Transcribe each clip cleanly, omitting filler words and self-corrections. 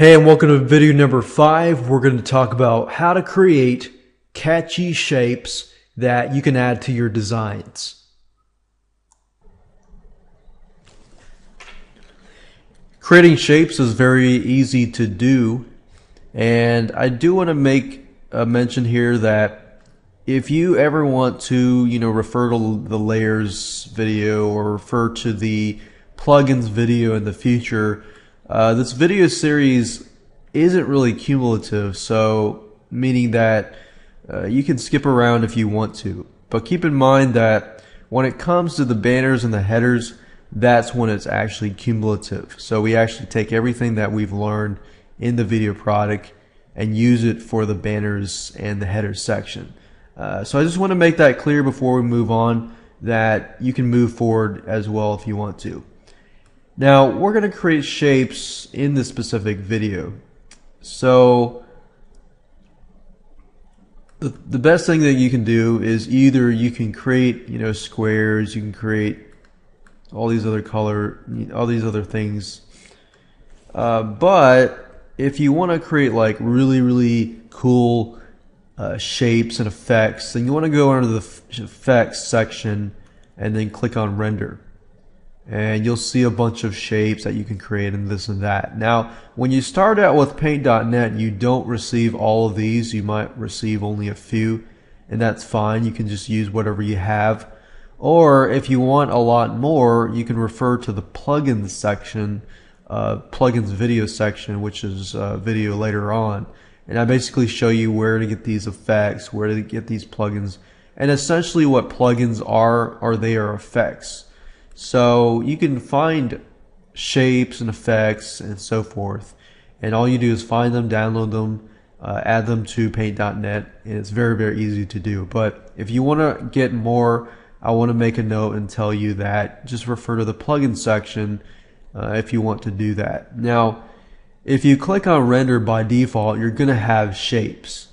Hey, and welcome to video number 5. We're going to talk about how to create catchy shapes that you can add to your designs. Creating shapes is very easy to do, and I do want to make a mention here that if you ever want to, refer to the layers video or refer to the plugins video in the future, this video series isn't really cumulative, so meaning that you can skip around if you want to. But keep in mind that when it comes to the banners and the headers, that's when it's actually cumulative. So we actually take everything that we've learned in the video product and use it for the banners and the header section. So I just want to make that clear before we move on, that you can move forward as well if you want to. Now we're going to create shapes in this specific video. So the best thing that you can do is either you can create squares, you can create all these other things, but if you want to create like really cool shapes and effects, then you want to go under the effects section and then click on render. And you'll see a bunch of shapes that you can create and this and that. Now, when you start out with paint.net, you don't receive all of these. You might receive only a few, and that's fine. You can just use whatever you have. Or if you want a lot more, you can refer to the plugins section, plugins video section, which is video later on. And I basically show you where to get these effects, where to get these plugins. And essentially what plugins are they are effects. So you can find shapes and effects and so forth, and all you do is find them, download them, add them to paint.net, and it's very easy to do. But if you want to get more, I want to make a note and tell you that just refer to the plugin section if you want to do that. Now if you click on render, by default you're going to have shapes,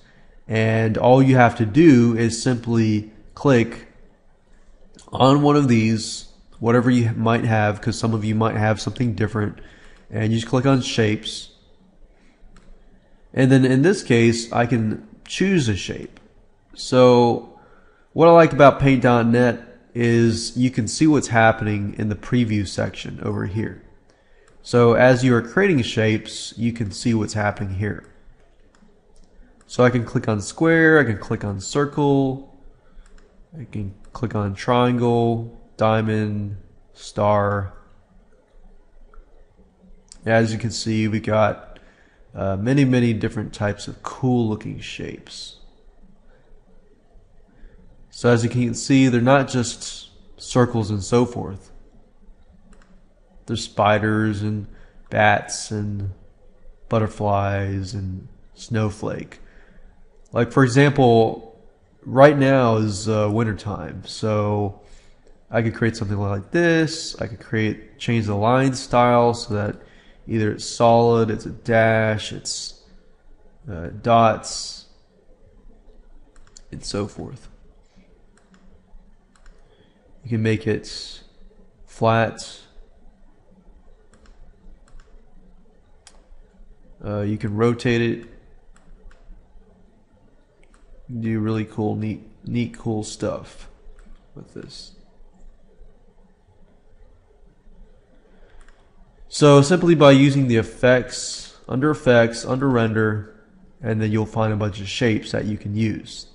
and all you have to do is simply click on one of these, whatever you might have, because some of you might have something different, and you just click on shapes. And then in this case I can choose a shape. So what I like about paint.net is you can see what's happening in the preview section over here. So as you are creating shapes, you can see what's happening here. So I can click on square, I can click on circle, I can click on triangle, diamond, star. As you can see, we got many different types of cool looking shapes. So as you can see, they're not just circles and so forth. There's spiders and bats and butterflies and snowflake. Like for example, right now is winter time, so I could create something like this. I could change the line style so that either it's solid, it's a dash, it's dots, and so forth. You can make it flat. You can rotate it. Do really cool, neat, cool stuff with this. So simply by using the effects, under render, and then you'll find a bunch of shapes that you can use.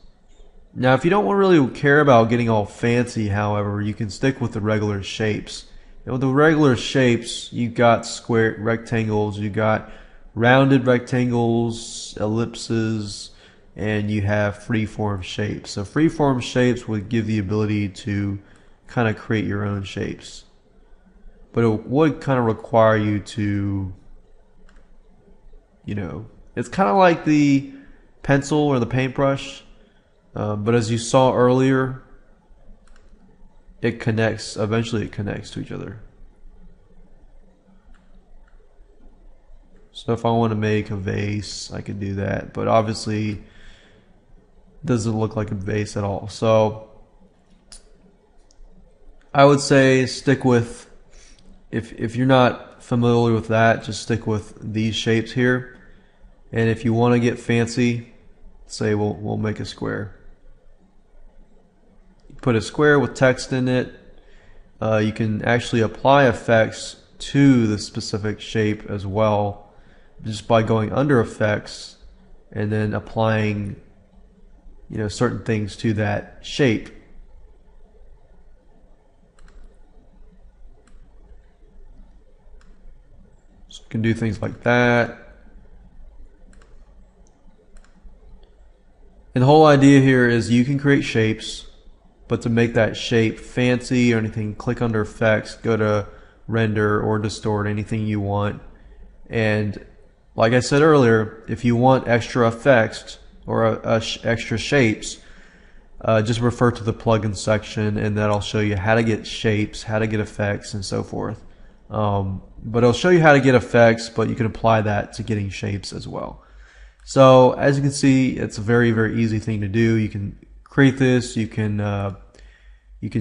Now if you don't really care about getting all fancy, however, you can stick with the regular shapes. And with the regular shapes, you got square rectangles, you got rounded rectangles, ellipses, and you have freeform shapes. So freeform shapes would give the ability to kind of create your own shapes. But it would kind of require you to, it's kind of like the pencil or the paintbrush, but as you saw earlier, eventually it connects to each other. So if I want to make a vase, I could do that, but obviously it doesn't look like a vase at all. So I would say stick with if you're not familiar with that, just stick with these shapes here. And if you want to get fancy, say we'll make a square. Put a square with text in it. You can actually apply effects to the specific shape as well, just by going under effects and then applying, you know, certain things to that shape. So you can do things like that. And the whole idea here is you can create shapes, but to make that shape fancy or anything, click under effects, go to render or distort, anything you want. And like I said earlier, if you want extra effects or extra shapes, just refer to the plugin section, and that'll show you how to get shapes, how to get effects, and so forth. But it'll show you how to get effects, but you can apply that to getting shapes as well. So as you can see, it's a very, very easy thing to do. You can create this. You can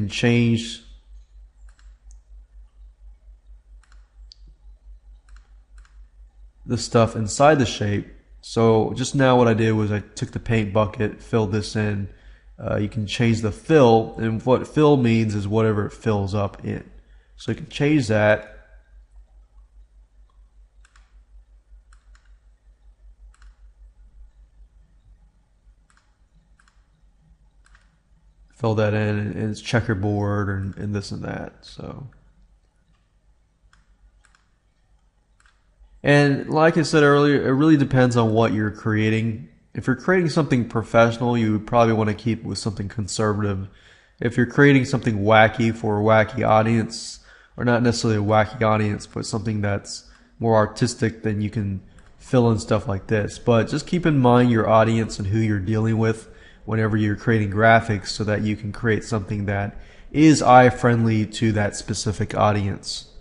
change the stuff inside the shape. So just now what I did was I took the paint bucket, filled this in. You can change the fill, and what fill means is whatever it fills up in. So you can change that. Fill that in, and it's checkerboard and this and that. So, and like I said earlier, it really depends on what you're creating. If you're creating something professional, you would probably want to keep with something conservative. If you're creating something wacky for a wacky audience, or not necessarily a wacky audience, but something that's more artistic, then you can fill in stuff like this. But just keep in mind your audience and who you're dealing with whenever you're creating graphics, so that you can create something that is eye friendly to that specific audience.